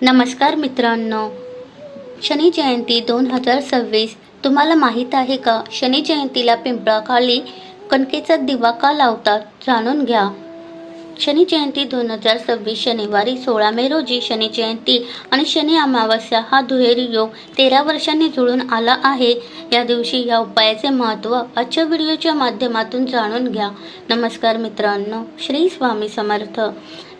नमस्कार मित्रांनो, शनी जयंती 2026 तुम्हाला माहीत आहे का? शनी जयंतीला पिंपळाखाली कणकेचा दिवा का लावतात? जाणून घ्या. शनी जयंती 2026 शनिवारी 16 मे रोजी शनी जयंती आणि शनी अमावस्या हा दुहेरी योग 13 वर्षांनी जुळून आला आहे. या दिवशी या उपायाचे महत्त्व आजच्या व्हिडिओच्या माध्यमातून जाणून घ्या. नमस्कार मित्रांनो, श्री स्वामी समर्थ.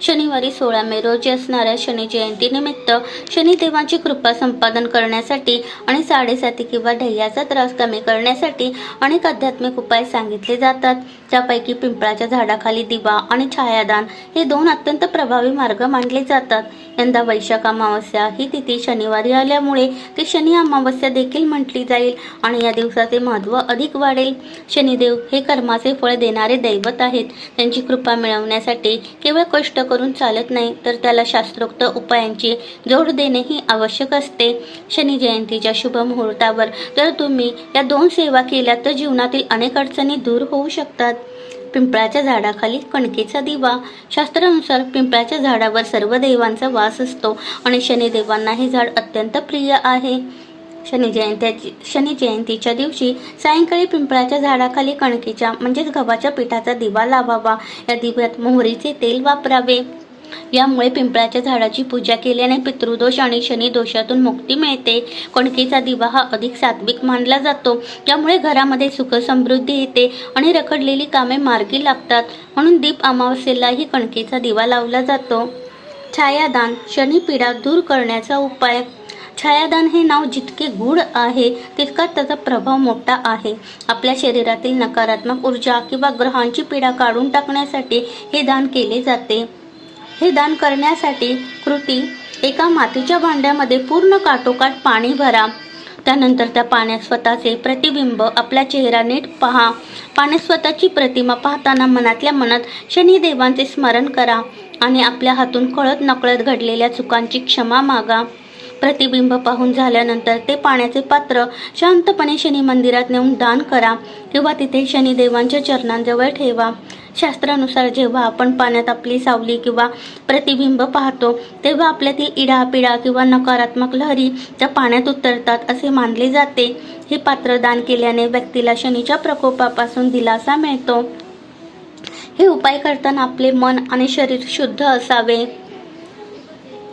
शनिवारी 16 मे रोजी असणाऱ्या शनी जयंतीनिमित्त शनिदेवांची कृपा संपादन करण्यासाठी आणि साडेसाती किंवा ढय्याचा त्रास कमी करण्यासाठी अनेक आध्यात्मिक उपाय सांगितले जातात. त्यापैकी पिंपळाच्या झाडाखाली दिवा आणि छायादान हे दोन अत्यंत प्रभावी मार्ग मानले जातात. यंदा वैशाख अमावस्या ही तिथी शनिवारी आल्यामुळे ती शनी अमावस्या देखील म्हटली जाईल आणि या दिवसाचे महत्त्व अधिक वाढेल. शनिदेव हे कर्माचे फळ देणारे दैवत आहेत. त्यांची कृपा मिळवण्यासाठी केवळ कष्ट करून चालत नाही, तर त्याला शास्त्रोक्त उपायांची जोड देणेही आवश्यक असते. शनी जयंतीच्या शुभ मुहूर्तावर जर तुम्ही या दोन सेवा केल्या तर जीवनातील अनेक अडचणी दूर होऊ शकतात. पिंपळाच्या झाडाखाली कणकेचा दिवा. शास्त्रानुसार पिंपळाच्या झाडावर सर्व देवांचा वास असतो आणि शनिदेवांना हे झाड अत्यंत प्रिय आहे. शनी जयंतीच्या दिवशी सायंकाळी पिंपळाच्या झाडाखाली कणकेच्या म्हणजेच गव्हाच्या पिठाचा दिवा लावावा. या दिव्यात मोहरीचे तेल वापरावे. यामुळे पिंपळाच्या झाडाची पूजा केल्याने पितृदोष आणि शनी दोषातून मुक्ती मिळते. कणकेचा दिवा हा अधिक सात्विक मानला जातो. यामुळे घरामध्ये सुख समृद्धी येते आणि रखडलेली कामे मार्गी लागतात. म्हणून दीप अमावस्येलाही कणकेचा दिवा लावला जातो. छायादान, शनी पीडा दूर करण्याचा उपाय. छायादान हे नाव जितके गूढ आहे तितका त्याचा प्रभाव मोठा आहे. आपल्या शरीरातील नकारात्मक ऊर्जा किंवा ग्रहांची पीडा काढून टाकण्यासाठी हे दान केले जाते. हे दान करण्यासाठी कृती: एका मातीच्या भांड्यामध्ये पूर्ण काठोकाठ पाणी भरा. त्यानंतर त्या पाण्यात स्वतःचे प्रतिबिंब, आपला चेहरा नीट पहा. पाण्यात स्वतःची प्रतिमा पाहताना मनातल्या मनात शनिदेवांचे स्मरण करा आणि आपल्या हातून कळत नकळत घडलेल्या चुकांची क्षमा मागा. प्रतिबिंब पाहून झाल्यानंतर ते पाण्याचे पात्र शांतपणे शनी मंदिरात नेऊन दान करा किंवा तिथे शनिदेवांच्या चरणांजवळ ठेवा. शास्त्रानुसार जेव्हा आपण पाण्यात आपली सावली किंवा प्रतिबिंब पाहतो तेव्हा आपल्यातील इडापिडा किंवा नकारात्मक लहरी त्या पाण्यात उतरतात असे मानले जाते. हे पात्र दान केल्याने व्यक्तीला शनीच्या प्रकोपापासून दिलासा मिळतो. हे उपाय करताना आपले मन आणि शरीर शुद्ध असावे.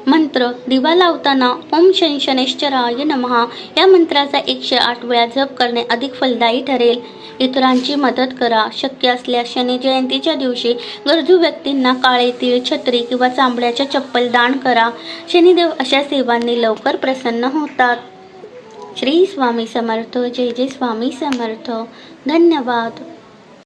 मंत्र: दिवा लावताना ओम शनी शनैश्चराय नमः या मंत्राचा 108 वेळा जप करणे अधिक फलदायी ठरेल. इतरांची मदत करा. शक्य असल्यास शनी जयंतीच्या दिवशी गरजू व्यक्तींना काळे तीळ, छत्री किंवा चांबड्याच्या चप्पल दान करा. शनिदेव अशा सेवांनी लवकर प्रसन्न होतात. श्री स्वामी समर्थ. जय जय स्वामी समर्थ. धन्यवाद.